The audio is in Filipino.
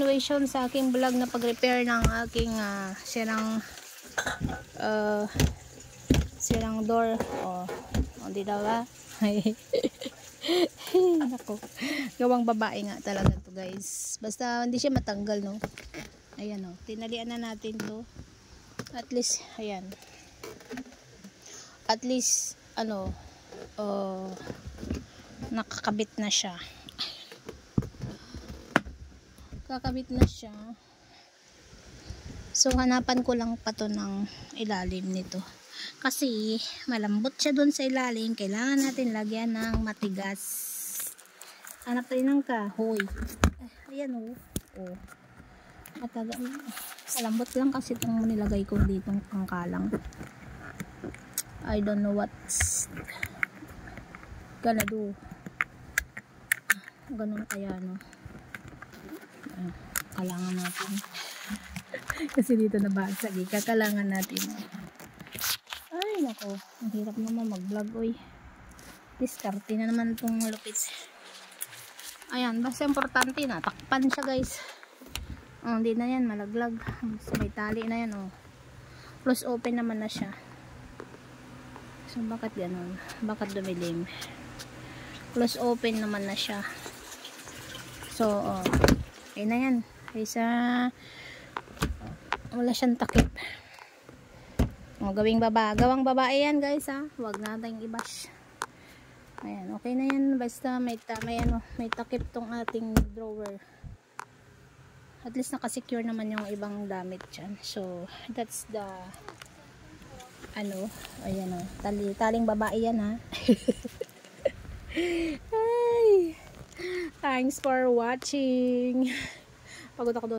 continuation sa aking vlog na pag-repair ng aking sirang door. Hindi daw ba? Nako. Gawang babae nga talaga to, guys. Basta hindi siya matanggal, no. Ayan, oh. Tinalian na natin to. At least, ayan. At least, nakakabit na siya. Kakabit na siya. So, hanapan ko lang pa to ng ilalim nito. Kasi, malambot siya dun sa ilalim. Kailangan natin lagyan ng matigas. Hanap tayo ng kahoy. Ayan, oh. Malambot lang kasi itong nilagay ko dito pangkalang. I don't know what's gonna do. Ganun kaya, no. Kalangan natin. Kasi dito nabasag. Kakalangan natin. Ay, nako. Ang hirap naman mag-vlog, oy. Diskarte na naman itong malupit. Ayan, basta importante na. Takpan siya, guys. Hindi na yan, malaglag. May tali na yan, oh. Close open naman na siya. So, bakit ganun? Bakit dumilim? Close open naman na siya. So, ayun na yan. Kaysa wala siyang takip. Gawang babae yan, guys, ha. Huwag natin i-bash. Ayan, okay na yan. Basta may takip tong ating drawer. At least nakasecure naman yung ibang damit dyan. So, that's the ayan, oh. Taling babae yan, ha. Ay, thanks for watching. Pagod ako doon.